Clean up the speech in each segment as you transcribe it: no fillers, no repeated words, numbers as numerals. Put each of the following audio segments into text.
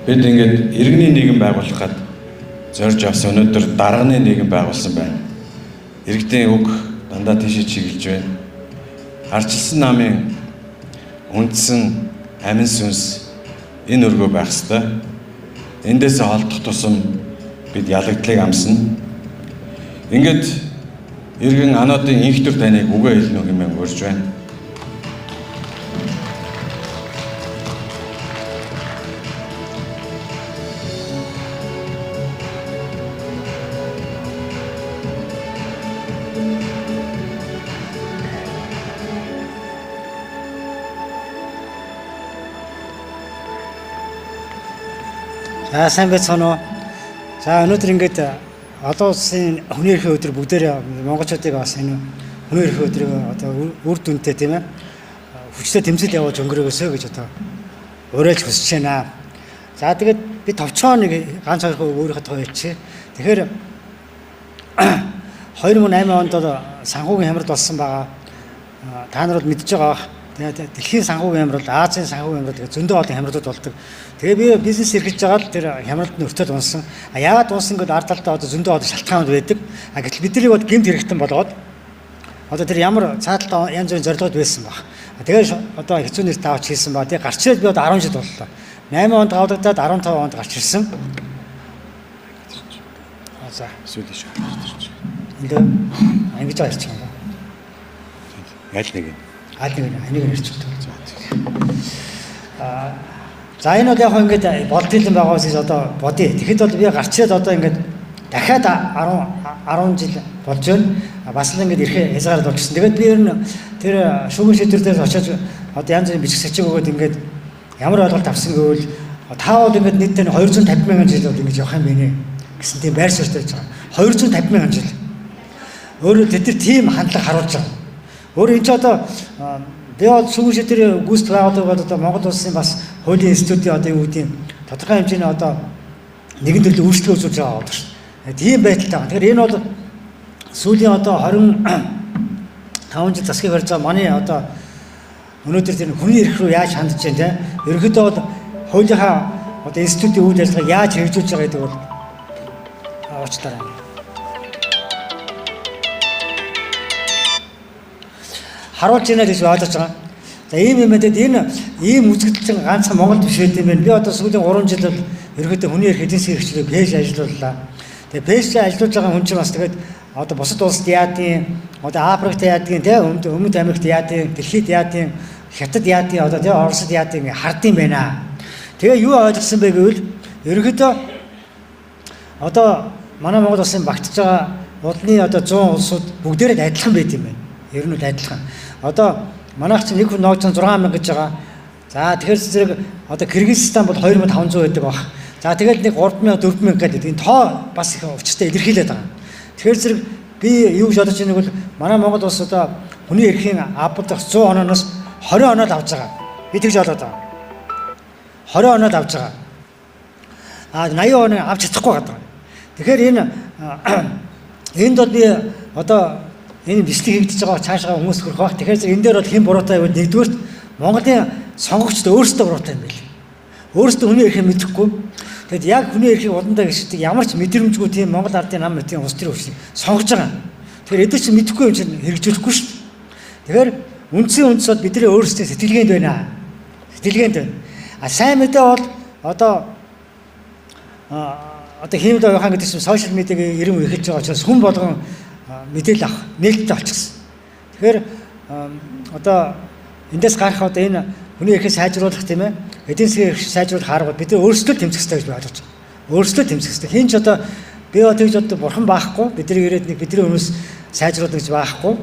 бид ингээд иргэний нийгэм байгуулахад зорж авсан өнөөдөр дарганы нийгэм байгуулсан байна. Иргэдийн үг дандаа тийшээ чиглэж байна. Арчилсан намын үндсэн амин сүнс энэ өргөө байх ёстой. Эндээс холдох тусам бид ялагдлыг амсна. Ингээд иргэн анаадын инх төр таныг үгээ хэлнэ хэмээн урьж байна. За сайн байцгаана уу. За өнөөдөр ингээд олон улсын хүний эрхийн өдөр бүгдээрээ монголчуудыг бас энэ хүний эрхийн өдрийг одоо үр дүнтэй тийм ээ хүчтэй тэмцэл явуулж өнгөрөөгөөсөө гэж одоо уриалж хүсэж байна. За тэгээд би товчхон нэг ганц хоёр өөрийнхөө тоо хэлчихье. Тэгэхээр 2008 онд санхүүгийн хямрал болсон байгаа. Та нар бол мэдж байгаа. Тэгээд дэлхийн санхүүгийн хямрал, Азийн санхүүгийн хямрал тэгээд зөндөө олон хямралууд болдог. Тэгээ би бизнес эрхэлж байгаа л тэр хямралд нь өртөд унсан. Яагаад унсан гэдээ ард талдаа одоо зөндөө олон шалтгаанууд байдаг. Гэтэл бидний бод гэмт хэрэгтэн болгоод одоо тэр ямар цааталтаа янз бүрийн зорилгод байсан баг. Тэгээд одоо хэцүү нэр таавч хийсэн ба тий гарч ирээд би одоо 10 жил боллоо. 8 онд гавдагдаад 15 онд гарч ирсэн. За Эсвэл шүү. энэ ингэж ярьж байгаа. Аль нэг нь. Аль нэг нь ярьж байгаа. За энэ бол яг хөө ингээд болдгийлэн байгаа учраас одоо бодъё. Тэгэхэд бол би гарч ирээд одоо ингээд дахиад 10 жил болж байна. Бас л ингээд ирэхээ хязгаард болчихсон. Тэгээд би ер нь тэр шүүгэн шийдвэрдээс очиж одоо янз бүрийн бичиг сачиг өгөөд ингээд ямар ойлголт авсан гэвэл та бол ингээд нийтдээ 250 мянган жил бол ингэж явах юм байна гэсэн тийм байр суурьтай байж байгаа. 250 мянган жил. Өөрөө тэд нар тийм хандлага харуулж байгаа. Өөр энэ ч одоо би бол шүүгэн шийдвэрийн гүйцэтгэх байгууллагууд одоо Монгол улсын бас хуулийн институтийн одоо юу гэдэг тодорхой хэмжээний одоо нэгэн төрлийн өөрчлөлт үзүүлж байгаа гэдэг шүү дээ. Тийм байдалтай байна. Тэгэхээр энэ бол сүүлийн одоо 25 жил засгийг барьж байгаа манай одоо өнөөдөр тэр хүний эрх рүү яаж хандж байна те. Ерөнхийдөө бол хуулийнхаа одоо институтийн үйл ажиллагааг яаж хэрэгжүүлж байгаа гэдэг бол уучлаарай. Харуулж байна гэж ойлгож байгаа. За ийм юм гэдэг энэ ийм үзэгдэл ганцхан Монголд биш байт юм байна. Би одоо сүүлийн 3 жил бол ерөөдөө хүний эрх эдийн засгийн хэрэгчлээ пэйж ажиллауллаа. Тэгээ пэйж ажиллаж байгаа хүн чинь бас тэгээд одоо бусад улсад яадын, одоо Африкт яадын, тэ Өмнөд Америкт яадын, Дэлхийд яадын, Хятад яадын, одоо тэ Оросд яадын хардсан байна. Тэгээ юу ойлгосон бэ гэвэл ерөөдөө одоо манай Монгол улсын багтж байгаа улны одоо 100 улсууд бүгдээрээ адилхан байт юм байна. Ер нь адилхан. Одоо манайх чинь нэг хүн ноогч 6000 гэж байгаа. За тэгэхээр зэрэг одоо Кыргызстан бол 2500 байдаг баг. За тэгээд нэг 3000 4000 гэдэг энэ тоо бас их учиртай илэрхийлээд байгаа. Тэгэхээр зэрэг би юу гэж бодож байгааг бол манай Монгол улс одоо хүний эрхийн авбалдах 100 онооноос 20 оноод авч байгаа. Би тэгж бодоод байгаа. 20 оноод авч байгаа. 80 оноо авч чадахгүй байгаа. Тэгэхээр энд бол би одоо энэ бичлэг хийгдэж байгаа цаашаа хүмүүс хөрөх баг. Тэгэхээр энэ дээр бол хэн буруутай вэ? Нэгдүгürt Монголын сонгогчдод өөрсдөө буруутай юм байл. Өөрсдөө хүний эрхийг мэдэхгүй. Тэгэд яг хүний эрхийг уландаа гიშдэг ямар ч мэдрэмжгүй тийм Монгол ардын нам мэтийн улс төр өвчнийг сонгож байгаа. Тэгэхээр эдгээр чинь мэдэхгүй юм чинь хэрэгжүүлэхгүй шүү дээ. Тэгэхээр үндсэн үндэс бол бидний өөрсдийн сэтгэлгээнд байна. Сэтгэлгээнд байна. Сайн мэдээ бол одоо хиймд явахаа гэдэг чинь сошиал медиагийн ирэм эхэлж байгаа учраас хүн болгон мэдээлэл авах нээлттэй болчихсон. Тэгэхээр одоо эндээс гарах одоо энэ хүний эрхийг сайжруулах тийм ээ эдийн засгийн эрхийг сайжруулах арга бид нар өөрсдөө тэмцэх хэрэгтэй гэж ойлгож байгаа. Өөрсдөө тэмцэх хэрэгтэй. Хин ч одоо би тэгж одоо бурхан баахгүй бидний ирээд нэг бидний хүмүүс сайжруулах гэж баахгүй.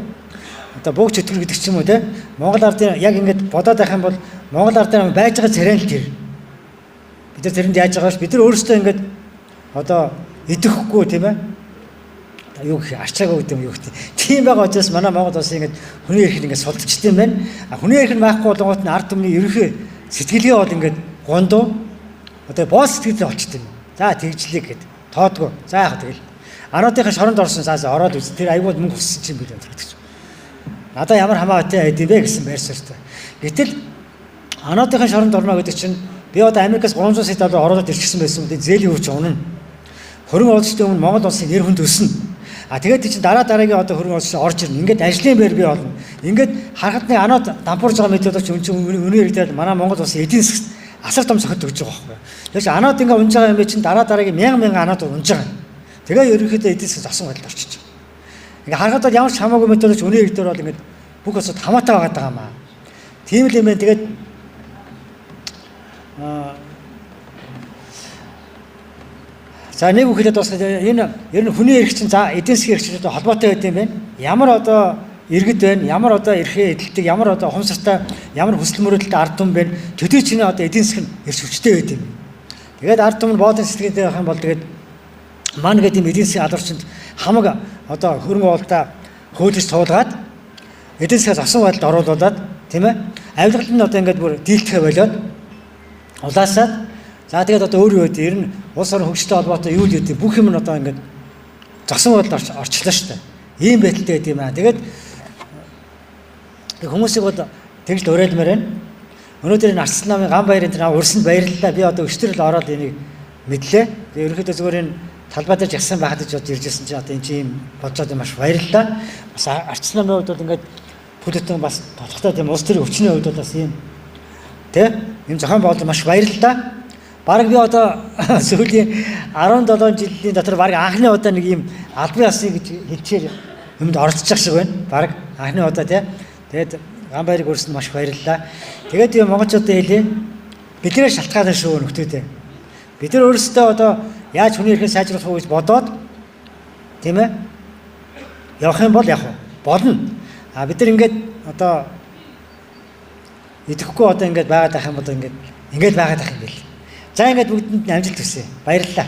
Одоо бууг чөтгөр гэдэг ч юм уу тийм Монгол ардын яг ингэж бодоод байх юм бол Монгол ардын байж байгаа царай л тэр. Бид нар тэрэнд яаж байгаа ш бид нар өөрсдөө ингэж одоо идэхгүй тийм ээ юу гэх арчаагаа гэдэг юм юу гэх тийм байгаа учраас манай Монгол улс ингэж хүний эрхийг ингэж сулдчихсан юм байна. Хүний эрх нь байхгүй болгоот нь ард түмний ерөнхий сэтгэлгээ бол ингэж гондоо одоо боос сэтгэл болчихсон юм. За тэгжлээ гэд тоодгоо. За яах тэгэл. Анаадынхаа шоронд орсон цаас ороод үз тэр аюул мөнгө хүссэн чинь бид гэдэг чинь. Надаа ямар хамаатай байд юм бэ гэсэн байр суурьтай. Гэтэл анаадынхаа шоронд орно гэдэг чинь би одоо Америкаас 300 сая доллар ороод ирчихсэн байсан үедээ зээлийн үуч унана. Хөрөнгө оруулалтын өмнө Монгол улсын нэр хүнд өснө. Тэгээд чинь дараагийн одоо хөрөнгө оруулалт орж ирнэ. Ингээд ажлын байр бий болно. Ингээд харахад нэг анаад дампуурж байгаа мэт боловч үнээр хэлээд манай Монгол улсын эдийн засгт асар том сохид өгч байгаа байхгүй. Тэгээс анаад ингээд унж байгаа юм чинь дараагийн мянган анаад унж байгаа. Тэгээ ерөнхийдөө эдийн засаг зовсон байдалд орчиж байгаа. Ингээд харахад бол ямар ч хамаагүй мэт боловч үнээр хэлээр бол ингээд бүх асуудал хамаатай байгаа даа маа. Тийм л юм байна. Тэгээд за нэг үгэлээд бас энэ ер нь хүний эрх чинь за эдийн засгийн эрх чинь холбоотой байд юм байна. Ямар одоо иргэд байна, ямар одоо эрхээ эдэлдэг, ямар одоо ухамсартай, ямар хүсэл мөрөөдөлтэй ард түмэн байна. Төдий чиний одоо эдийн засаг нь эрс хүчтэй байд юм. Тэгээд ард түмэн боодын сэтгэлтэй байх юм бол тэгээд маань гэдэг юм эдийн засгийн алуурчинд хамаг одоо хөрөнгө оруулалтаа хөөдөж цуулгаад эдийн засгаас авсан байдалд оруулаад тийм ээ. Авилгал нь одоо ингээд бүр дийлдэхэ болоод улаасаад за тэгээд одоо өөр юу гэдэг ер нь улс орон хөгжөлтэй холбоотой юу л гэдэг бүх юм нь одоо ингээд зогсон байдалд орчлоо шүү дээ. Ийм байдалтай байд юм аа. Тэгээд хүмүүсийг бол тэгж л уриалмаар байна. Өнөөдөр энэ Арцсан намын ган баярын тэр урсанд баярлалаа. Би одоо өчтөрөл ороод энийг мэдлээ. Тэгээд ерөнхийдөө зүгээр энэ талбай дээр жагсан байхад ч бод иржсэн чинь одоо энэ чинь бодцоод маш баярлалаа. Бас Арцсан намын хувьд бол ингээд бүлэтэн бас тодорхой тийм улс төрийн өвчнөө хувьд бол бас ийм юм зохион байгуулалт маш баярлалаа. Бараг би одоо сүүлийн 17 жилийн дотор бараг анхны удаа нэг юм албан ёсны гэж хэлчихээр юмд оролцож шиг байна. Бараг анхны удаа тий. Тэгээд ган баярыг өрсөнд маш баярлалаа. Тэгээд юм монголчуудад хэлээ. Бидний шалтгаан шүү нөхдөөдөө. Бид нар өөрсдөө одоо яаж хүний эрхээ сайжруулах вэ гэж бодоод тийм ээ. Явах юм бол явах болно. А бид нар ингээд одоо идэхгүй одоо ингээд байгаад байх юм одоо ингээд байгаад байх юм бэл. За ингээд бүгдэнд амжилт хүсье. Баярлалаа.